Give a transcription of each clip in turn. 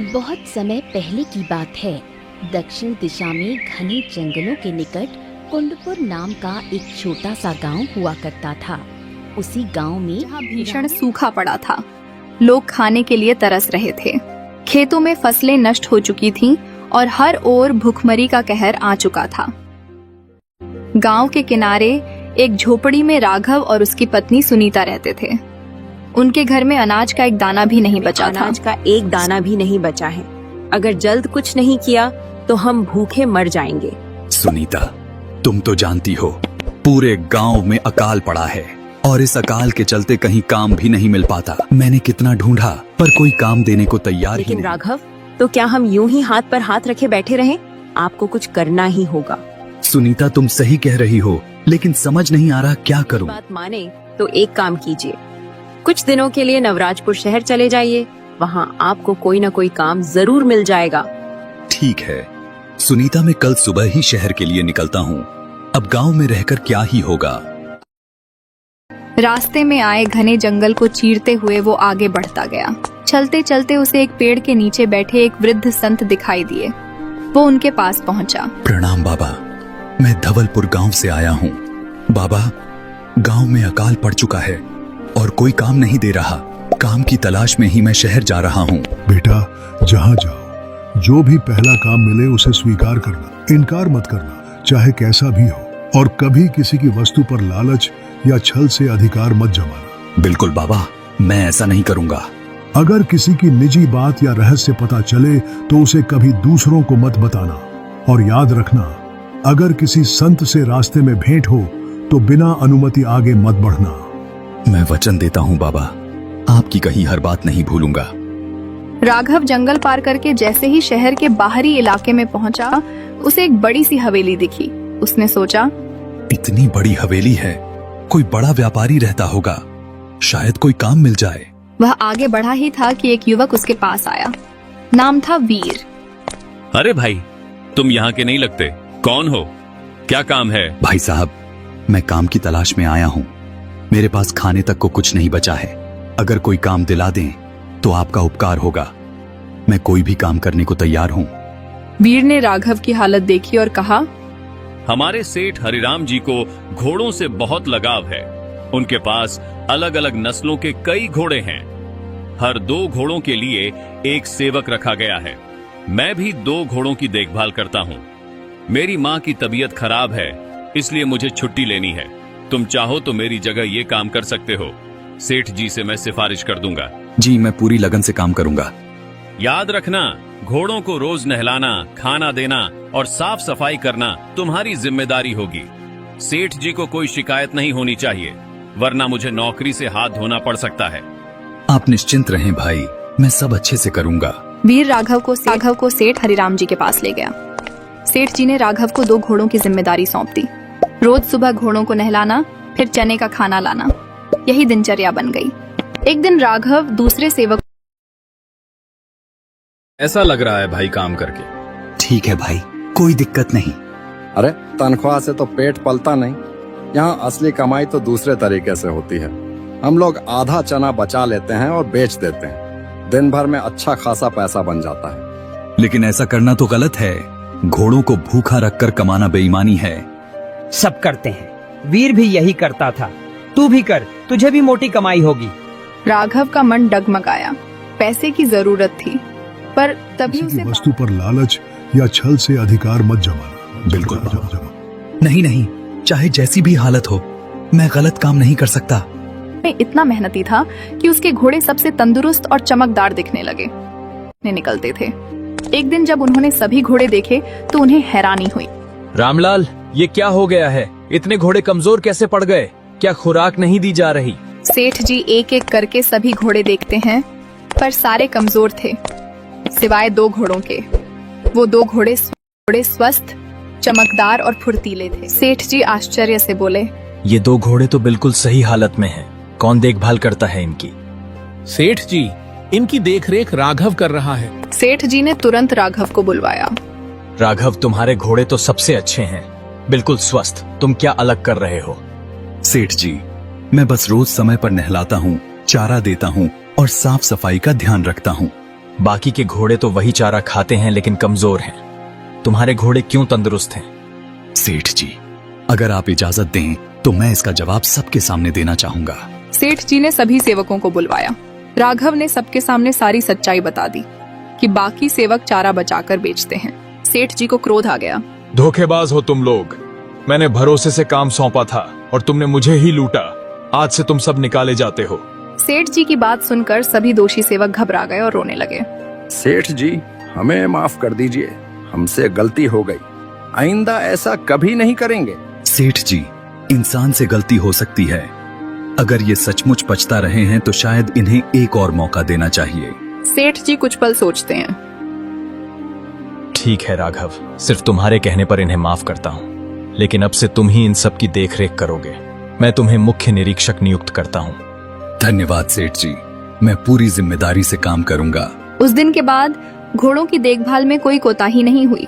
बहुत समय पहले की बात है। दक्षिण दिशा में घने जंगलों के निकट कुंडपुर नाम का एक छोटा सा गांव हुआ करता था। उसी गांव में जहाँ भीषण सूखा पड़ा था, लोग खाने के लिए तरस रहे थे। खेतों में फसलें नष्ट हो चुकी थीं और हर ओर भूखमरी का कहर आ चुका था। गांव के किनारे एक झोपड़ी में राघव और उसकी पत्नी सुनीता रहते थे। उनके घर में अनाज का एक दाना भी नहीं बचा था। अनाज का एक दाना भी नहीं बचा है। अगर जल्द कुछ नहीं किया तो हम भूखे मर जाएंगे। सुनीता, तुम तो जानती हो पूरे गांव में अकाल पड़ा है और इस अकाल के चलते कहीं काम भी नहीं मिल पाता। मैंने कितना ढूंढा पर कोई काम देने को तैयार ही लेकिन नहीं। राघव, तो क्या हम यूं ही हाथ पर हाथ रखे बैठे रहें? आपको कुछ करना ही होगा। सुनीता, तुम सही कह रही हो, लेकिन समझ नहीं आ रहा क्या करूं। बात माने तो एक काम कीजिए, कुछ दिनों के लिए नवराजपुर शहर चले जाइए। वहाँ आपको कोई न कोई काम जरूर मिल जाएगा। ठीक है सुनीता, मैं कल सुबह ही शहर के लिए निकलता हूँ। अब गांव में रहकर क्या ही होगा। रास्ते में आए घने जंगल को चीरते हुए वो आगे बढ़ता गया। चलते चलते उसे एक पेड़ के नीचे बैठे एक वृद्ध संत दिखाई दिए। वो उनके पास पहुंचा। प्रणाम बाबा, मैं धवलपुर गांव से आया हूँ। बाबा, गांव में अकाल पड़ चुका है और कोई काम नहीं दे रहा। काम की तलाश में ही मैं शहर जा रहा हूँ। बेटा, जहाँ जाओ जो भी पहला काम मिले उसे स्वीकार करना, इनकार मत करना, चाहे कैसा भी हो। और कभी किसी की वस्तु पर लालच या छल से अधिकार मत जमाना। बिल्कुल बाबा, मैं ऐसा नहीं करूँगा। अगर किसी की निजी बात या रहस्य पता चले तो उसे कभी दूसरों को मत बताना। और याद रखना, अगर किसी संत से रास्ते में भेंट हो तो बिना अनुमति आगे मत बढ़ना। मैं वचन देता हूँ बाबा, आपकी कही हर बात नहीं भूलूंगा। राघव जंगल पार करके जैसे ही शहर के बाहरी इलाके में पहुंचा, उसे एक बड़ी सी हवेली दिखी। उसने सोचा, इतनी बड़ी हवेली है, कोई बड़ा व्यापारी रहता होगा, शायद कोई काम मिल जाए। वह आगे बढ़ा ही था कि एक युवक उसके पास आया। नाम था वीर। अरे भाई, तुम यहाँ के नहीं लगते। कौन हो? क्या काम है? भाई साहब, मैं काम की तलाश में आया हूँ। मेरे पास खाने तक को कुछ नहीं बचा है। अगर कोई काम दिला दें तो आपका उपकार होगा। मैं कोई भी काम करने को तैयार हूँ। वीर ने राघव की हालत देखी और कहा, हमारे सेठ हरिराम जी को घोड़ों से बहुत लगाव है। उनके पास अलग अलग नस्लों के कई घोड़े हैं। हर 2 घोड़ों के लिए एक सेवक रखा गया है। मैं भी 2 घोड़ों की देखभाल करता हूँ। मेरी माँ की तबीयत खराब है, इसलिए मुझे छुट्टी लेनी है। तुम चाहो तो मेरी जगह ये काम कर सकते हो। सेठ जी से मैं सिफारिश कर दूंगा। जी, मैं पूरी लगन से काम करूंगा। याद रखना, घोड़ों को रोज नहलाना, खाना देना और साफ सफाई करना तुम्हारी जिम्मेदारी होगी। सेठ जी को कोई शिकायत नहीं होनी चाहिए, वरना मुझे नौकरी से हाथ धोना पड़ सकता है। आप निश्चिंत रहें भाई, मैं सब अच्छे से करूंगा। वीर राघव को सेठ हरिराम जी के पास ले गया। सेठ जी ने राघव को 2 घोड़ों की जिम्मेदारी सौंप दी। रोज सुबह घोड़ों को नहलाना, फिर चने का खाना लाना, यही दिनचर्या बन गई। एक दिन राघव दूसरे सेवक, ऐसा लग रहा है भाई काम करके। ठीक है भाई, कोई दिक्कत नहीं। अरे, तनख्वाह से तो पेट पलता नहीं। यहाँ असली कमाई तो दूसरे तरीके से होती है। हम लोग आधा चना बचा लेते हैं और बेच देते हैं। दिन भर में अच्छा खासा पैसा बन जाता है। लेकिन ऐसा करना तो गलत है। घोड़ों को भूखा रखकर कमाना बेईमानी है। सब करते हैं, वीर भी यही करता था। तू भी कर, तुझे भी मोटी कमाई होगी। राघव का मन डगमगाया। पैसे की जरूरत थी, पर तभी किसी की उसे वस्तु पर लालच या छल से अधिकार मत जमाना। बिल्कुल नहीं नहीं, चाहे जैसी भी हालत हो, मैं गलत काम नहीं कर सकता। में इतना मेहनती था कि उसके घोड़े सबसे तंदुरुस्त और चमकदार दिखने लगे। निकलते थे। एक दिन जब उन्होंने सभी घोड़े देखे तो उन्हें हैरानी हुई। रामलाल, ये क्या हो गया है? इतने घोड़े कमजोर कैसे पड़ गए? क्या खुराक नहीं दी जा रही? सेठ जी एक एक करके सभी घोड़े देखते हैं, पर सारे कमजोर थे, सिवाय 2 घोड़ों के। वो 2 घोड़े स्वस्थ, चमकदार और फुर्तीले थे। सेठ जी आश्चर्य से बोले, ये 2 घोड़े तो बिल्कुल सही हालत में हैं। कौन देखभाल करता है इनकी? सेठ जी, इनकी देखरेख राघव कर रहा है। सेठ जी ने तुरंत राघव को बुलवाया। राघव, तुम्हारे घोड़े तो सबसे अच्छे हैं, बिल्कुल स्वस्थ। तुम क्या अलग कर रहे हो? सेठ जी, मैं बस रोज समय पर नहलाता हूँ, चारा देता हूँ और साफ सफाई का ध्यान रखता हूँ। बाकी के घोड़े तो वही चारा खाते हैं लेकिन कमजोर हैं। तुम्हारे घोड़े क्यों तंदुरुस्त हैं? सेठ जी, अगर आप इजाजत दें तो मैं इसका जवाब सबके सामने देना चाहूंगा। सेठ जी ने सभी सेवकों को बुलवाया। राघव ने सबके सामने सारी सच्चाई बता दी कि बाकी सेवक चारा बचाकर बेचते हैं। सेठ जी को क्रोध आ गया। धोखेबाज हो तुम लोग। मैंने भरोसे से काम सौंपा था और तुमने मुझे ही लूटा। आज से तुम सब निकाले जाते हो। सेठ जी की बात सुनकर सभी दोषी सेवक घबरा गए और रोने लगे। सेठ जी, हमें माफ कर दीजिए, हमसे गलती हो गई, आइंदा ऐसा कभी नहीं करेंगे। सेठ जी, इंसान से गलती हो सकती है। अगर ये सचमुच पछता रहे हैं तो शायद इन्हें एक और मौका देना चाहिए। सेठ जी कुछ पल सोचते हैं। ठीक है राघव, सिर्फ तुम्हारे कहने पर इन्हें माफ करता हूँ, लेकिन अब से तुम ही इन सब की देखरेख करोगे। मैं तुम्हें मुख्य निरीक्षक नियुक्त करता हूँ। धन्यवाद सेठ जी, मैं पूरी जिम्मेदारी से काम करूंगा। उस दिन के बाद घोड़ों की देखभाल में कोई कोताही नहीं हुई।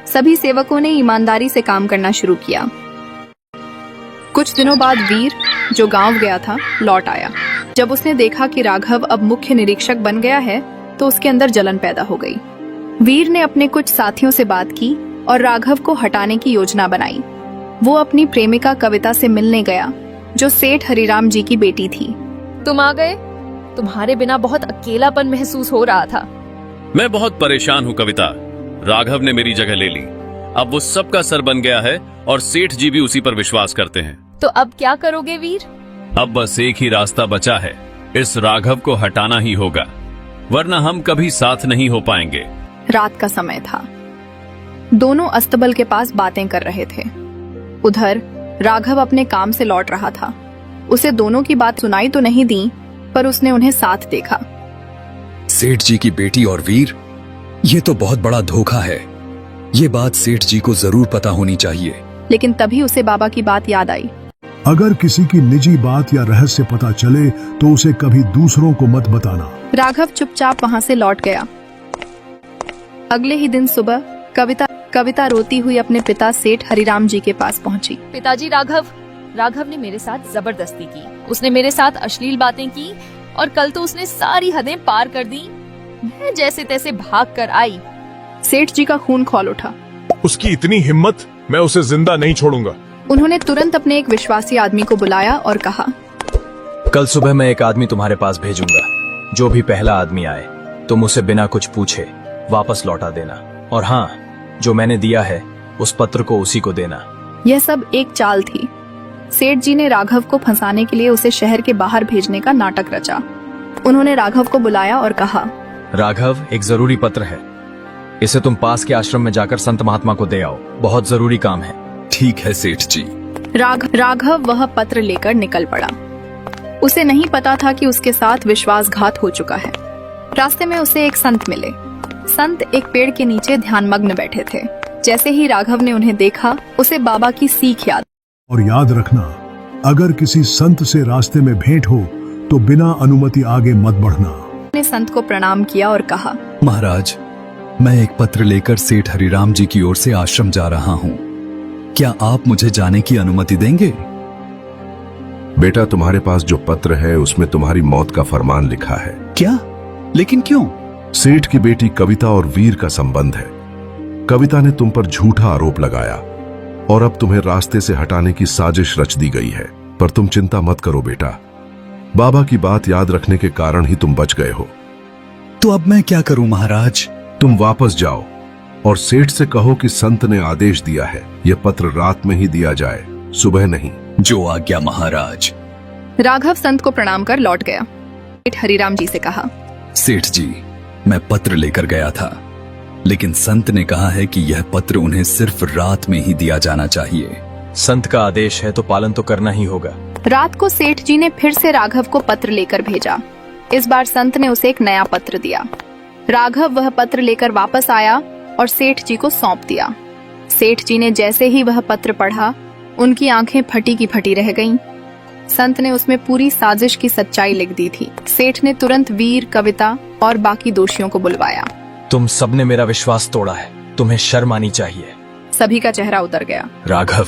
सभी सेवकों ने ईमानदारी से काम करना शुरू किया। कुछ दिनों बाद वीर, जो गांव गया था, लौट आया। जब उसने देखा कि राघव अब मुख्य निरीक्षक बन गया है तो उसके अंदर जलन पैदा हो गई। वीर ने अपने कुछ साथियों से बात की और राघव को हटाने की योजना बनाई। वो अपनी प्रेमिका कविता से मिलने गया, जो सेठ हरिराम जी की बेटी थी। तुम आ गए? तुम्हारे बिना बहुत अकेलापन महसूस हो रहा था। मैं बहुत परेशान हूँ कविता। राघव ने मेरी जगह ले ली। अब वो सबका सर बन गया है और सेठ जी भी उसी पर विश्वास करते हैं। तो अब क्या करोगे वीर? अब बस एक ही रास्ता बचा है, इस राघव को हटाना ही होगा, वरना हम कभी साथ नहीं हो पाएंगे। रात का समय था। दोनों अस्तबल के पास बातें कर रहे थे। उधर राघव अपने काम से लौट रहा था। उसे दोनों की बात सुनाई तो नहीं दी, पर उसने उन्हें साथ देखा। सेठ जी की बेटी और वीर, ये तो बहुत बड़ा धोखा है। ये बात सेठ जी को जरूर पता होनी चाहिए। लेकिन तभी उसे बाबा की बात याद आई। अगर किसी की निजी बात या रहस्य पता चले तो उसे कभी दूसरों को मत बताना। राघव चुपचाप वहां से लौट गया। अगले ही दिन सुबह कविता रोती हुई अपने पिता सेठ हरिराम जी के पास पहुंची। पिताजी, राघव ने मेरे साथ जबरदस्ती की। उसने मेरे साथ अश्लील बातें की और कल तो उसने सारी हदें पार कर दी। मैं जैसे तैसे भाग कर आई। सेठ जी का खून खौल उठा। उसकी इतनी हिम्मत, मैं उसे जिंदा नहीं छोड़ूंगा। उन्होंने तुरंत अपने एक विश्वासी आदमी को बुलाया और कहा, कल सुबह मैं एक आदमी तुम्हारे पास भेजूंगा। जो भी पहला आदमी आए तुम उसे बिना कुछ पूछे वापस लौटा देना, और हाँ, जो मैंने दिया है उस पत्र को उसी को देना। यह सब एक चाल थी। सेठ जी ने राघव को फंसाने के लिए उसे शहर के बाहर भेजने का नाटक रचा। उन्होंने राघव को बुलाया और कहा, राघव, एक जरूरी पत्र है, इसे तुम पास के आश्रम में जाकर संत महात्मा को दे आओ। बहुत जरूरी काम है। ठीक है सेठ जी। राघव वह पत्र लेकर निकल पड़ा। उसे नहीं पता था कि उसके साथ विश्वासघात हो चुका है। रास्ते में उसे एक संत मिले। संत एक पेड़ के नीचे ध्यानमग्न बैठे थे। जैसे ही राघव ने उन्हें देखा, उसे बाबा की सीख याद। और याद रखना, अगर किसी संत से रास्ते में भेंट हो तो बिना अनुमति आगे मत बढ़ना। ने संत को प्रणाम किया और कहा, महाराज, मैं एक पत्र लेकर सेठ हरिराम जी की ओर से आश्रम जा रहा हूँ। क्या आप मुझे जाने की अनुमति देंगे? बेटा, तुम्हारे पास जो पत्र है उसमें तुम्हारी मौत का फरमान लिखा है। क्या? लेकिन क्यों? सेठ की बेटी कविता और वीर का संबंध है। कविता ने तुम पर झूठा आरोप लगाया और अब तुम्हें रास्ते से हटाने की साजिश रच दी गई है। पर तुम चिंता मत करो बेटा, बाबा की बात याद रखने के कारण ही तुम बच गए हो। तो अब मैं क्या करूं महाराज? तुम वापस जाओ और सेठ से कहो कि संत ने आदेश दिया है यह पत्र रात में ही दिया जाए, सुबह नहीं। जो आज्ञा महाराज। राघव संत को प्रणाम कर लौट गया। सेठ हरिराम जी से कहा, सेठ जी, मैं पत्र लेकर गया था, लेकिन संत ने कहा है कि यह पत्र उन्हें सिर्फ रात में ही दिया जाना चाहिए। संत का आदेश है तो पालन तो करना ही होगा। रात को सेठ जी ने फिर से राघव को पत्र लेकर भेजा। इस बार संत ने उसे एक नया पत्र दिया। राघव वह पत्र लेकर वापस आया और सेठ जी को सौंप दिया। सेठ जी ने जैसे ही वह पत्र पढ़ा, उनकी आंखें फटी की फटी रह गईं। संत ने उसमें पूरी साजिश की सच्चाई लिख दी थी। सेठ ने तुरंत वीर, कविता और बाकी दोषियों को बुलवाया। तुम सबने मेरा विश्वास तोड़ा है, तुम्हें शर्म आनी चाहिए। सभी का चेहरा उतर गया। राघव,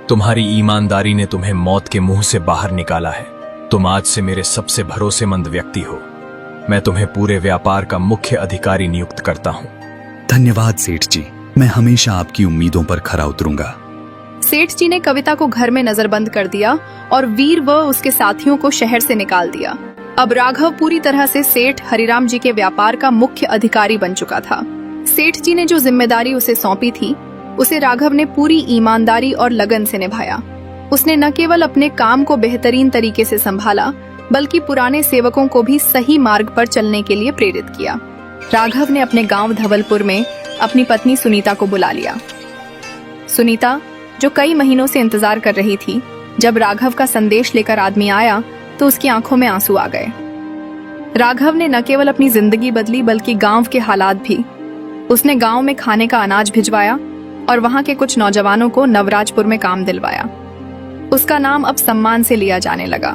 तुम्हारी ईमानदारी ने तुम्हें मौत के मुंह से बाहर निकाला है। तुम आज से मेरे सबसे भरोसेमंद व्यक्ति हो। मैं तुम्हें पूरे व्यापार का मुख्य अधिकारी नियुक्त करता हूँ। धन्यवाद सेठ जी, मैं हमेशा आपकी उम्मीदों पर खरा उतरूंगा। सेठ जी ने कविता को घर में नजरबंद कर दिया और वीर व उसके साथियों को शहर से निकाल दिया। अब राघव पूरी तरह से सेठ हरिराम जी के व्यापार का मुख्य अधिकारी बन चुका था। सेठ जी ने जो जिम्मेदारी उसे सौंपी थी, उसे राघव ने पूरी ईमानदारी और लगन से निभाया। उसने न केवल अपने काम को बेहतरीन तरीके से संभाला, बल्कि पुराने सेवकों को भी सही मार्ग पर चलने के लिए प्रेरित किया। राघव ने अपने गांव धवलपुर में अपनी पत्नी सुनीता को बुला लिया। सुनीता, जो कई महीनों से इंतजार कर रही थी, जब राघव का संदेश लेकर आदमी आया तो उसकी आंखों में आंसू आ गए। राघव ने न केवल अपनी जिंदगी बदली, बल्कि गांव के हालात भी। उसने गांव में खाने का अनाज भिजवाया और वहां के कुछ नौजवानों को नवराजपुर में काम दिलवाया। उसका नाम अब सम्मान से लिया जाने लगा।